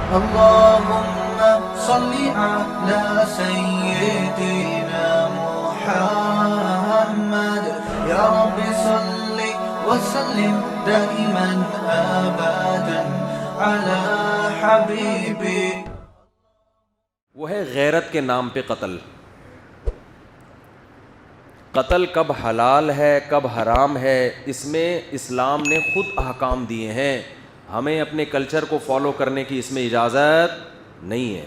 اللهم صل على سيدنا محمد يا رب صل وسلم دائما ابدا على حبيبك. وہ ہے غیرت کے نام پہ قتل. قتل کب حلال ہے کب حرام ہے اس میں اسلام نے خود احکام دیے ہیں. ہمیں اپنے کلچر کو فالو کرنے کی اس میں اجازت نہیں ہے.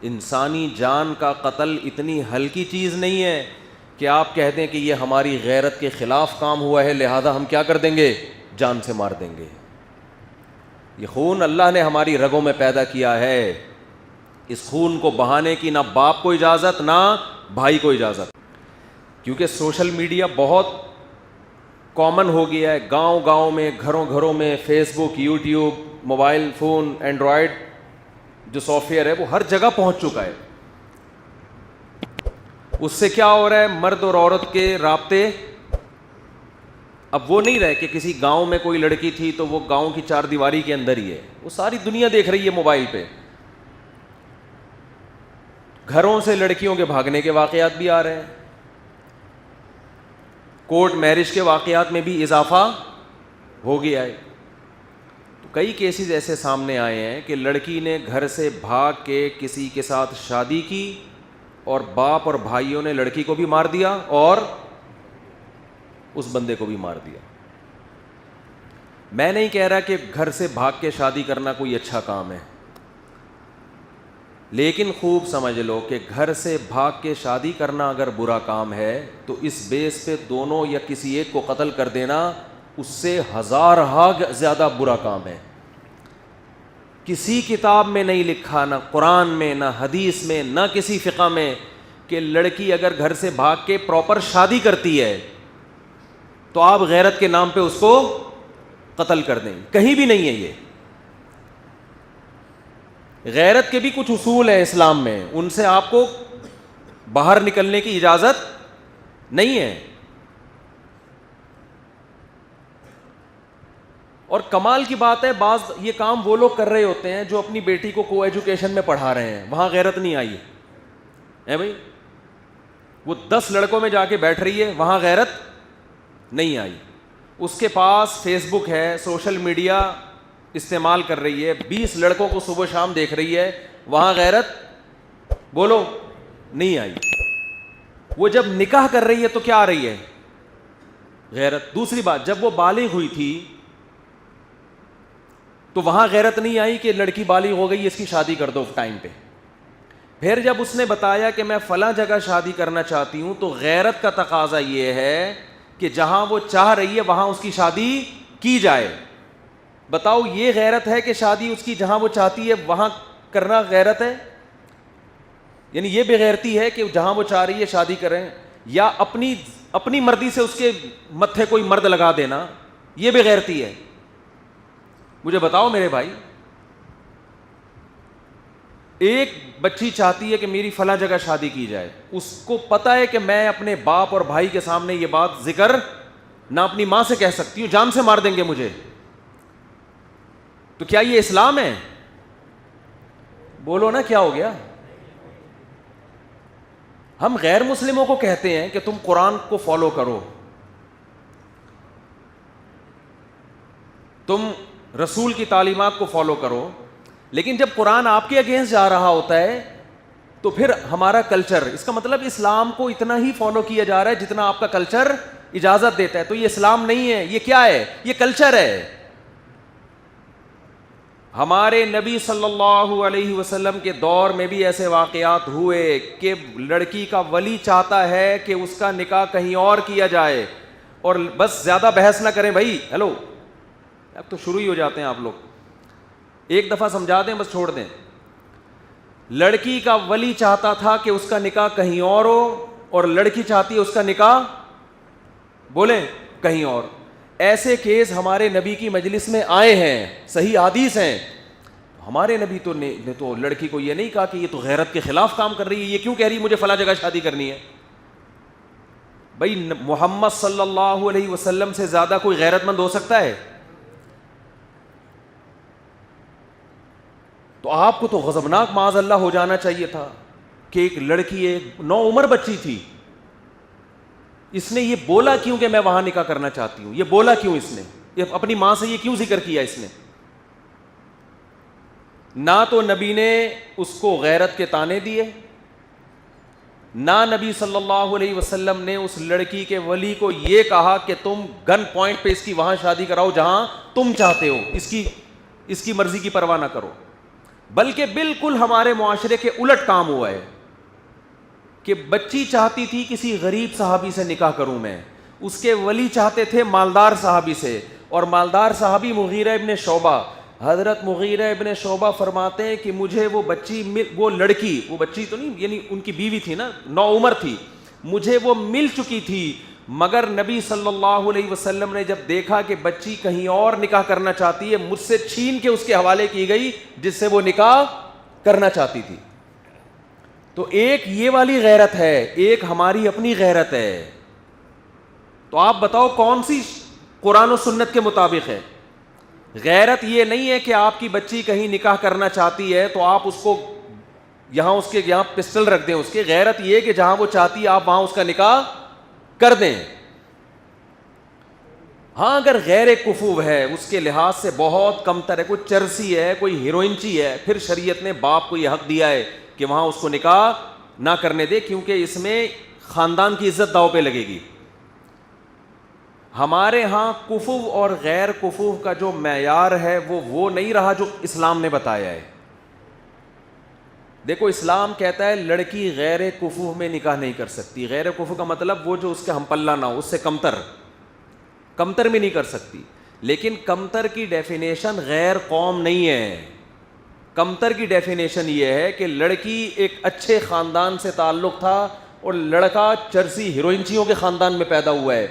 انسانی جان کا قتل اتنی ہلکی چیز نہیں ہے کہ آپ کہہ دیں کہ یہ ہماری غیرت کے خلاف کام ہوا ہے لہذا ہم کیا کر دیں گے, جان سے مار دیں گے. یہ خون اللہ نے ہماری رگوں میں پیدا کیا ہے. اس خون کو بہانے کی نہ باپ کو اجازت نہ بھائی کو اجازت. کیونکہ سوشل میڈیا بہت کامن ہو گیا ہے, گاؤں گاؤں میں, گھروں گھروں میں, فیس بک, یوٹیوب, موبائل فون, اینڈرائڈ جو سافٹ ویئر ہے وہ ہر جگہ پہنچ چکا ہے. اس سے کیا ہو رہا ہے, مرد اور عورت کے رابطے اب وہ نہیں رہے کہ کسی گاؤں میں کوئی لڑکی تھی تو وہ گاؤں کی چار دیواری کے اندر ہی ہے, وہ ساری دنیا دیکھ رہی ہے موبائل پہ. گھروں سے لڑکیوں کے بھاگنے کے واقعات بھی آ رہے ہیں, کورٹ میرج کے واقعات میں بھی اضافہ ہو گیا ہے. تو کئی کیسز ایسے سامنے آئے ہیں کہ لڑکی نے گھر سے بھاگ کے کسی کے ساتھ شادی کی اور باپ اور بھائیوں نے لڑکی کو بھی مار دیا اور اس بندے کو بھی مار دیا. میں نہیں کہہ رہا کہ گھر سے بھاگ کے شادی کرنا کوئی اچھا کام ہے, لیکن خوب سمجھ لو کہ گھر سے بھاگ کے شادی کرنا اگر برا کام ہے تو اس بیس پہ دونوں یا کسی ایک کو قتل کر دینا اس سے ہزارہا زیادہ برا کام ہے. کسی کتاب میں نہیں لکھا, نہ قرآن میں, نہ حدیث میں, نہ کسی فقہ میں, کہ لڑکی اگر گھر سے بھاگ کے پراپر شادی کرتی ہے تو آپ غیرت کے نام پہ اس کو قتل کر دیں. کہیں بھی نہیں ہے یہ. غیرت کے بھی کچھ اصول ہیں اسلام میں, ان سے آپ کو باہر نکلنے کی اجازت نہیں ہے. اور کمال کی بات ہے, بعض یہ کام وہ لوگ کر رہے ہوتے ہیں جو اپنی بیٹی کو کو ایجوکیشن میں پڑھا رہے ہیں, وہاں غیرت نہیں آئی ہے بھائی. وہ 10 لڑکوں میں جا کے بیٹھ رہی ہے, وہاں غیرت نہیں آئی. اس کے پاس فیس بک ہے, سوشل میڈیا استعمال کر رہی ہے, 20 لڑکوں کو صبح شام دیکھ رہی ہے, وہاں غیرت بولو نہیں آئی. وہ جب نکاح کر رہی ہے تو کیا آ رہی ہے, غیرت. دوسری بات, جب وہ بالغ ہوئی تھی تو وہاں غیرت نہیں آئی کہ لڑکی بالغ ہو گئی اس کی شادی کر دو ٹائم پہ. پھر جب اس نے بتایا کہ میں فلاں جگہ شادی کرنا چاہتی ہوں تو غیرت کا تقاضا یہ ہے کہ جہاں وہ چاہ رہی ہے وہاں اس کی شادی کی جائے. بتاؤ یہ غیرت ہے کہ شادی اس کی جہاں وہ چاہتی ہے وہاں کرنا غیرت ہے؟ یعنی یہ بے غیرتی ہے کہ جہاں وہ چاہ رہی ہے شادی کریں, یا اپنی مرضی سے اس کے متھے کوئی مرد لگا دینا, یہ بے غیرتی ہے؟ مجھے بتاؤ میرے بھائی. ایک بچی چاہتی ہے کہ میری فلاں جگہ شادی کی جائے, اس کو پتا ہے کہ میں اپنے باپ اور بھائی کے سامنے یہ بات ذکر نہ اپنی ماں سے کہہ سکتی ہوں, جان سے مار دیں گے مجھے. تو کیا یہ اسلام ہے؟ بولو نا, کیا ہو گیا؟ ہم غیر مسلموں کو کہتے ہیں کہ تم قرآن کو فالو کرو, تم رسول کی تعلیمات کو فالو کرو, لیکن جب قرآن آپ کے اگینسٹ جا رہا ہوتا ہے تو پھر ہمارا کلچر, اس کا مطلب اسلام کو اتنا ہی فالو کیا جا رہا ہے جتنا آپ کا کلچر اجازت دیتا ہے. تو یہ اسلام نہیں ہے, یہ کیا ہے؟ یہ کلچر ہے. ہمارے نبی صلی اللہ علیہ وسلم کے دور میں بھی ایسے واقعات ہوئے کہ لڑکی کا ولی چاہتا ہے کہ اس کا نکاح کہیں اور کیا جائے, اور بس زیادہ بحث نہ کریں بھائی. ہیلو, اب تو شروع ہی ہو جاتے ہیں آپ لوگ, ایک دفعہ سمجھا دیں بس چھوڑ دیں. لڑکی کا ولی چاہتا تھا کہ اس کا نکاح کہیں اور ہو, اور لڑکی چاہتی ہے اس کا نکاح بولیں کہیں اور. ایسے کیس ہمارے نبی کی مجلس میں آئے ہیں, صحیح حدیث ہیں. ہمارے نبی نے تو لڑکی کو یہ نہیں کہا کہ یہ تو غیرت کے خلاف کام کر رہی ہے, یہ کیوں کہہ رہی ہے مجھے فلاں جگہ شادی کرنی ہے. بھائی محمد صلی اللہ علیہ وسلم سے زیادہ کوئی غیرت مند ہو سکتا ہے؟ تو آپ کو تو غضبناک معاذ اللہ ہو جانا چاہیے تھا کہ ایک لڑکی، ایک نوعمر بچی تھی، اس نے یہ بولا کیوں کہ میں وہاں نکاح کرنا چاہتی ہوں؟ یہ بولا کیوں؟ اس نے یہ اپنی ماں سے یہ کیوں ذکر کیا؟ اس نے نہ تو نبی نے اس کو غیرت کے طعنے دیے، نہ نبی صلی اللہ علیہ وسلم نے اس لڑکی کے ولی کو یہ کہا کہ تم گن پوائنٹ پہ اس کی وہاں شادی کراؤ جہاں تم چاہتے ہو، اس کی مرضی کی پرواہ نہ کرو، بلکہ بالکل ہمارے معاشرے کے الٹ کام ہوا ہے کہ بچی چاہتی تھی کسی غریب صحابی سے نکاح کروں میں، اس کے ولی چاہتے تھے مالدار صحابی سے، اور مالدار صحابی مغیرہ ابن شعبہ، حضرت مغیرہ ابن شعبہ فرماتے ہیں کہ مجھے وہ لڑکی وہ بچی تو نہیں، یعنی ان کی بیوی تھی نا، نوعمر تھی، مجھے وہ مل چکی تھی، مگر نبی صلی اللہ علیہ وسلم نے جب دیکھا کہ بچی کہیں اور نکاح کرنا چاہتی ہے، مجھ سے چھین کے اس کے حوالے کی گئی جس سے وہ نکاح کرنا چاہتی تھی۔ تو ایک یہ والی غیرت ہے، ایک ہماری اپنی غیرت ہے۔ تو آپ بتاؤ کون سی قرآن و سنت کے مطابق ہے؟ غیرت یہ نہیں ہے کہ آپ کی بچی کہیں نکاح کرنا چاہتی ہے تو آپ اس کو اس کے یہاں پسٹل رکھ دیں، اس کے غیرت یہ کہ جہاں وہ چاہتی ہے آپ وہاں اس کا نکاح کر دیں۔ ہاں اگر غیر کفو ہے، اس کے لحاظ سے بہت کمتر ہے، کوئی چرسی ہے، کوئی ہیروئنچی ہے، پھر شریعت نے باپ کو یہ حق دیا ہے کہ وہاں اس کو نکاح نہ کرنے دے، کیونکہ اس میں خاندان کی عزت داؤ پہ لگے گی۔ ہمارے ہاں کفو اور غیر کفو کا جو معیار ہے وہ نہیں رہا جو اسلام نے بتایا ہے۔ دیکھو اسلام کہتا ہے لڑکی غیر کفو میں نکاح نہیں کر سکتی۔ غیر کفو کا مطلب وہ جو اس کے ہم پلہ نہ ہو، اس سے کمتر میں نہیں کر سکتی۔ لیکن کمتر کی ڈیفینیشن غیر قوم نہیں ہے۔ کمتر کی ڈیفینیشن یہ ہے کہ لڑکی ایک اچھے خاندان سے تعلق تھا اور لڑکا چرسی ہیروئنچیوں کے خاندان میں پیدا ہوا ہے،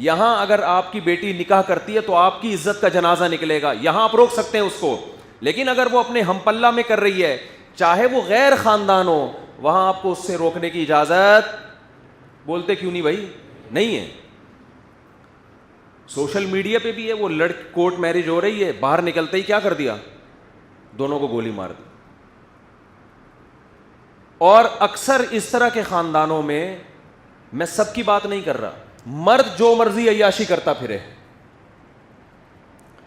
یہاں اگر آپ کی بیٹی نکاح کرتی ہے تو آپ کی عزت کا جنازہ نکلے گا، یہاں آپ روک سکتے ہیں اس کو۔ لیکن اگر وہ اپنے ہم پلہ میں کر رہی ہے، چاہے وہ غیر خاندان ہو، وہاں آپ کو اس سے روکنے کی اجازت، بولتے کیوں نہیں بھائی، نہیں ہے۔ سوشل میڈیا پہ بھی ہے، وہ کورٹ میرج ہو رہی ہے، باہر نکلتے ہی کیا کر دیا، دونوں کو گولی مار دی۔ اور اکثر اس طرح کے خاندانوں میں سب کی بات نہیں کر رہا، مرد جو مرضی عیاشی کرتا پھرے۔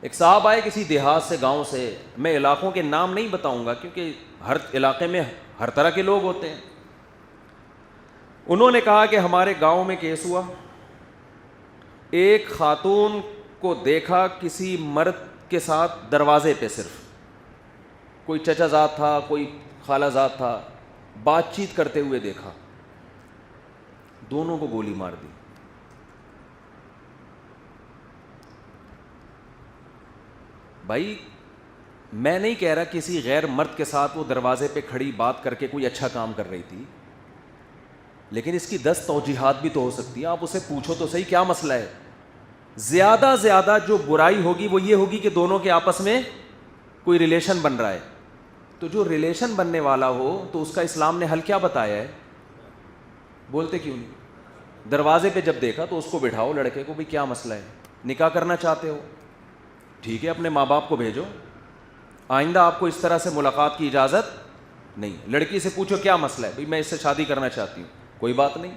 ایک صاحب آئے کسی دیہات سے، گاؤں سے، میں علاقوں کے نام نہیں بتاؤں گا کیونکہ ہر علاقے میں ہر طرح کے لوگ ہوتے ہیں۔ انہوں نے کہا کہ ہمارے گاؤں میں کیس ہوا، ایک خاتون کو دیکھا کسی مرد کے ساتھ دروازے پہ، صرف کوئی چچا زاد تھا، کوئی خالہ زاد تھا، بات چیت کرتے ہوئے دیکھا، دونوں کو گولی مار دی۔ بھائی میں نہیں کہہ رہا کسی غیر مرد کے ساتھ وہ دروازے پہ کھڑی بات کر کے کوئی اچھا کام کر رہی تھی، لیکن اس کی 10 توجیحات بھی تو ہو سکتی ہیں، آپ اسے پوچھو تو صحیح کیا مسئلہ ہے۔ زیادہ جو برائی ہوگی وہ یہ ہوگی کہ دونوں کے آپس میں کوئی ریلیشن بن رہا ہے، تو جو ریلیشن بننے والا ہو تو اس کا اسلام نے حل کیا بتایا ہے، بولتے کیوں نہیں؟ دروازے پہ جب دیکھا تو اس کو بٹھاؤ، لڑکے کو، بھی کیا مسئلہ ہے، نکاح کرنا چاہتے ہو ٹھیک ہے، اپنے ماں باپ کو بھیجو، آئندہ آپ کو اس طرح سے ملاقات کی اجازت نہیں۔ لڑکی سے پوچھو کیا مسئلہ ہے، بھئی میں اس سے شادی کرنا چاہتی ہوں، کوئی بات نہیں۔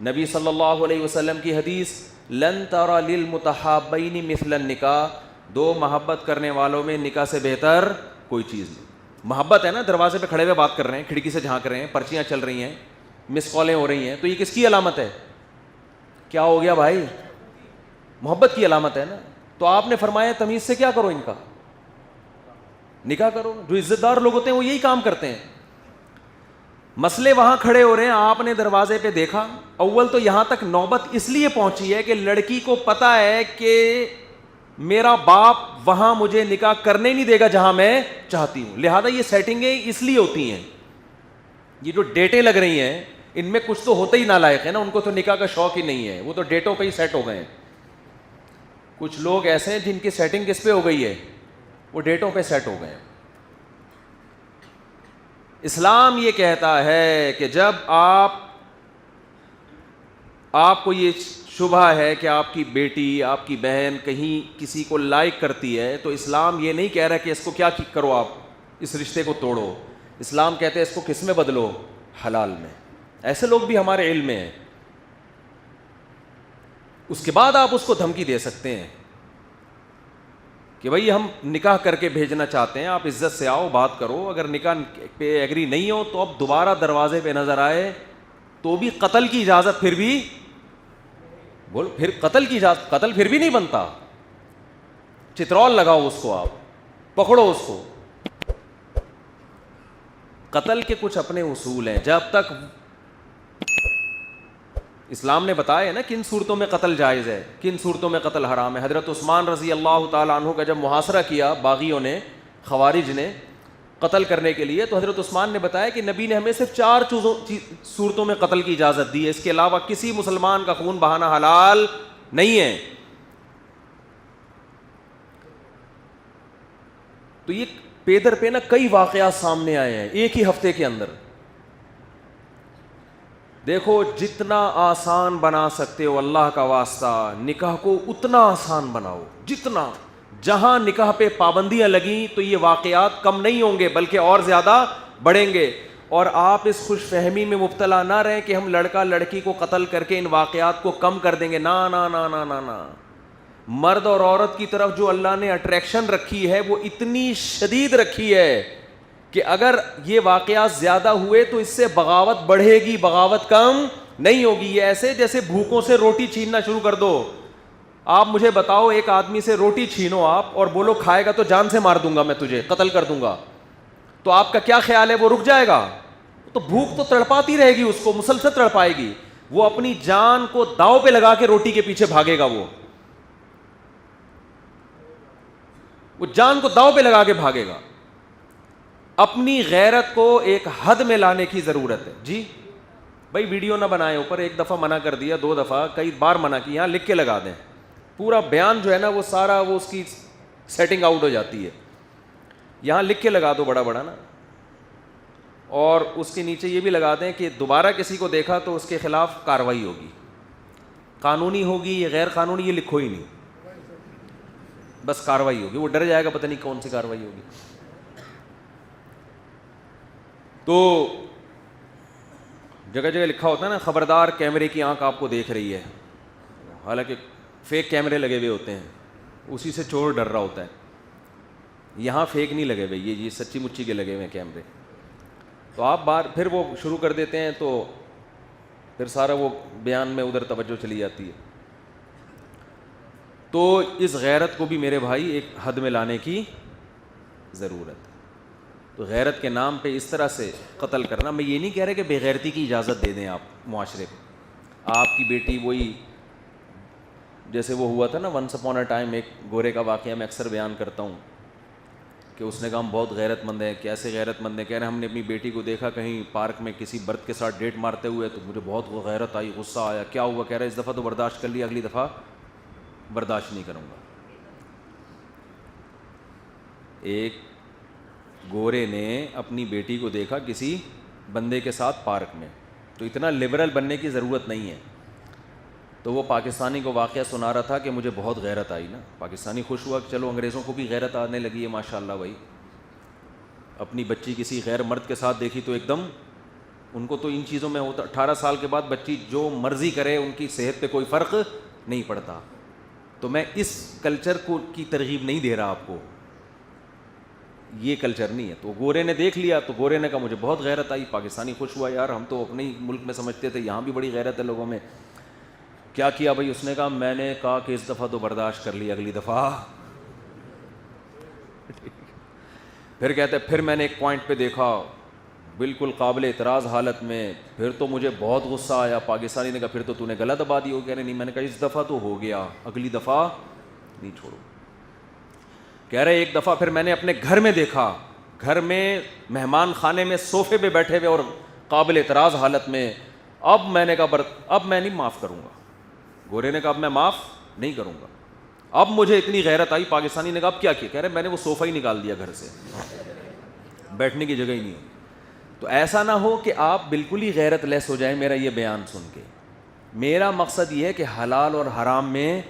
نبی صلی اللہ علیہ وسلم کی حدیث، لن ترى للمتحابین مثل النکاح، دو محبت کرنے والوں میں نکاح سے بہتر کوئی چیز نہیں۔ محبت ہے نا، دروازے پہ کھڑے ہوئے بات کر رہے ہیں، کھڑکی سے جھانک رہے ہیں، پرچیاں چل رہی ہیں، مس کالیں ہو رہی ہیں، تو یہ کس کی علامت ہے؟ کیا ہو گیا بھائی؟ محبت کی علامت ہے نا۔ تو آپ نے فرمایا تمیز سے کیا کرو، ان کا نکاح کرو۔ جو عزت دار لوگ ہوتے ہیں وہ یہی کام کرتے ہیں۔ مسئلے وہاں کھڑے ہو رہے ہیں، آپ نے دروازے پہ دیکھا، اول تو یہاں تک نوبت اس لیے پہنچی ہے کہ لڑکی کو پتا ہے کہ میرا باپ وہاں مجھے نکاح کرنے نہیں دے گا جہاں میں چاہتی ہوں، لہذا یہ سیٹنگیں اس لیے ہوتی ہیں۔ یہ جو ڈیٹیں لگ رہی ہیں ان میں کچھ تو ہوتا ہی نالائق ہے نا، ان کو تو نکاح کا شوق ہی نہیں ہے، وہ تو ڈیٹوں پہ ہی سیٹ ہو گئے ہیں۔ کچھ لوگ ایسے ہیں جن کی سیٹنگ کس پہ ہو گئی ہے، وہ ڈیٹوں پہ سیٹ ہو گئے ہیں۔ اسلام یہ کہتا ہے کہ جب آپ کو یہ شبہ ہے کہ آپ کی بیٹی، آپ کی بہن کہیں کسی کو لائک کرتی ہے، تو اسلام یہ نہیں کہہ رہا کہ اس کو کیا کرو، آپ اس رشتے کو توڑو. اسلام کہتے ہیں اس کو کس میں بدلو؟ حلال میں. ایسے لوگ بھی ہمارے علم میں ہیں. اس کے بعد آپ اس کو دھمکی دے سکتے ہیں کہ بھائی ہم نکاح کر کے بھیجنا چاہتے ہیں, آپ عزت سے آؤ, بات کرو. اگر نکاح پہ ایگری نہیں ہو تو اب دوبارہ دروازے پہ نظر آئے تو بھی قتل کی اجازت, پھر بھی بول, پھر قتل کی اجازت, قتل پھر بھی نہیں بنتا. چترول لگاؤ اس کو, آپ پکڑو اس کو. قتل کے کچھ اپنے اصول ہیں. جب تک اسلام نے بتایا ہے نا کن صورتوں میں قتل جائز ہے, کن صورتوں میں قتل حرام ہے. حضرت عثمان رضی اللہ تعالیٰ عنہ کا جب محاصرہ کیا باغیوں نے, خوارج نے, قتل کرنے کے لیے, تو حضرت عثمان نے بتایا کہ نبی نے ہمیں صرف 4 صورتوں میں قتل کی اجازت دی ہے, اس کے علاوہ کسی مسلمان کا خون بہانا حلال نہیں ہے. تو یہ پیدر پہ نا کئی واقعات سامنے آئے ہیں ایک ہی ہفتے کے اندر. دیکھو جتنا آسان بنا سکتے ہو اللہ کا واسطہ نکاح کو اتنا آسان بناؤ. جتنا, جہاں نکاح پہ پابندیاں لگیں تو یہ واقعات کم نہیں ہوں گے بلکہ اور زیادہ بڑھیں گے. اور آپ اس خوش فہمی میں مبتلا نہ رہیں کہ ہم لڑکا لڑکی کو قتل کر کے ان واقعات کو کم کر دیں گے. نا نا نا نا نا نا. مرد اور عورت کی طرف جو اللہ نے اٹریکشن رکھی ہے وہ اتنی شدید رکھی ہے کہ اگر یہ واقعات زیادہ ہوئے تو اس سے بغاوت بڑھے گی, بغاوت کم نہیں ہوگی. یہ ایسے جیسے بھوکوں سے روٹی چھیننا شروع کر دو. آپ مجھے بتاؤ ایک آدمی سے روٹی چھینو آپ اور بولو کھائے گا تو جان سے مار دوں گا, میں تجھے قتل کر دوں گا, تو آپ کا کیا خیال ہے وہ رک جائے گا؟ تو بھوک تو تڑپاتی رہے گی, اس کو مسلسل تڑپائے گی. وہ اپنی جان کو داؤ پہ لگا کے روٹی کے پیچھے بھاگے گا. وہ جان کو داؤ پہ لگا کے بھاگے گا. اپنی غیرت کو ایک حد میں لانے کی ضرورت ہے. جی بھائی ویڈیو نہ بنائیں اوپر, ایک دفعہ منع کر دیا, 2 دفعہ, کئی بار منع کی, یہاں لکھ کے لگا دیں. پورا بیان جو ہے نا وہ سارا وہ اس کی سیٹنگ آؤٹ ہو جاتی ہے. یہاں لکھ کے لگا دو بڑا بڑا نا, اور اس کے نیچے یہ بھی لگا دیں کہ دوبارہ کسی کو دیکھا تو اس کے خلاف کارروائی ہوگی, قانونی ہوگی یا غیر قانونی یہ لکھو ہی نہیں, بس کارروائی ہوگی. وہ ڈر جائے گا پتہ نہیں کون سی کارروائی ہوگی. تو جگہ جگہ لکھا ہوتا ہے نا خبردار کیمرے کی آنکھ آپ کو دیکھ رہی ہے, حالانکہ فیک کیمرے لگے ہوئے ہوتے ہیں, اسی سے چور ڈر رہا ہوتا ہے. یہاں فیک نہیں لگے ہوئے, یہ سچی مچی کے لگے ہوئے ہیں کیمرے. تو آپ بار پھر وہ شروع کر دیتے ہیں تو پھر سارا وہ بیان میں ادھر توجہ چلی جاتی ہے. تو اس غیرت کو بھی میرے بھائی ایک حد میں لانے کی ضرورت ہے. تو غیرت کے نام پہ اس طرح سے قتل کرنا, میں یہ نہیں کہہ رہا کہ بے غیرتی کی اجازت دے دیں آپ معاشرے کو. آپ کی بیٹی وہی جیسے وہ ہوا تھا نا ونس اپون اے ٹائم, ایک گورے کا واقعہ میں اکثر بیان کرتا ہوں کہ اس نے کہا ہم بہت غیرت مند ہیں. کیسے غیرت مند ہیں؟ کہہ رہے ہیں ہم نے اپنی بیٹی کو دیکھا کہیں پارک میں کسی برد کے ساتھ ڈیٹ مارتے ہوئے تو مجھے بہت وہ غیرت آئی, غصہ آیا. کیا ہوا؟ کہہ رہے اس دفعہ تو برداشت کر لیا, اگلی دفعہ برداشت نہیں کروں گا. ایک گورے نے اپنی بیٹی کو دیکھا کسی بندے کے ساتھ پارک میں, تو اتنا لبرل بننے کی ضرورت نہیں ہے. تو وہ پاکستانی کو واقعہ سنا رہا تھا کہ مجھے بہت غیرت آئی نا. پاکستانی خوش ہوا کہ چلو انگریزوں کو بھی غیرت آنے لگی ہے ماشاء اللہ. بھائی اپنی بچی کسی غیر مرد کے ساتھ دیکھی تو ایک دم ان کو تو ان چیزوں میں ہوتا, 18 سال کے بعد بچی جو مرضی کرے ان کی صحت پہ کوئی فرق نہیں پڑتا. تو میں اس کلچر کو کی ترغیب نہیں دے رہا آپ کو, یہ کلچر نہیں ہے. تو گورے نے دیکھ لیا تو گورے نے کہا مجھے بہت غیرت آئی. پاکستانی خوش ہوا, یار ہم تو اپنے ہی ملک میں سمجھتے تھے, یہاں بھی بڑی غیرت ہے لوگوں میں. کیا کیا بھائی؟ اس نے کہا میں نے کہا کہ اس دفعہ تو برداشت کر لی, اگلی دفعہ. پھر کہتے پھر میں نے ایک پوائنٹ پہ دیکھا بالکل قابل اعتراض حالت میں, پھر تو مجھے بہت غصہ آیا. پاکستانی نے کہا پھر تو نے غلط دبا دی ہو. کہہ رہے نہیں, میں نے کہا اس دفعہ تو ہو گیا, اگلی دفعہ نہیں چھوڑو. کہہ رہے ایک دفعہ پھر میں نے اپنے گھر میں دیکھا, گھر میں مہمان خانے میں صوفے پہ بیٹھے ہوئے اور قابل اعتراض حالت میں. اب میں نے کہا اب میں نہیں معاف کروں گا. گورے نے کہا اب میں معاف نہیں کروں گا. اب مجھے اتنی غیرت آئی. پاکستانی نے کہا اب کیا کیا؟ کہہ رہے میں نے وہ صوفہ ہی نکال دیا گھر سے, بیٹھنے کی جگہ ہی نہیں. تو ایسا نہ ہو کہ آپ بالکل ہی غیرت لیس ہو جائیں میرا یہ بیان سن کے. میرا مقصد یہ ہے کہ حلال اور حرام میں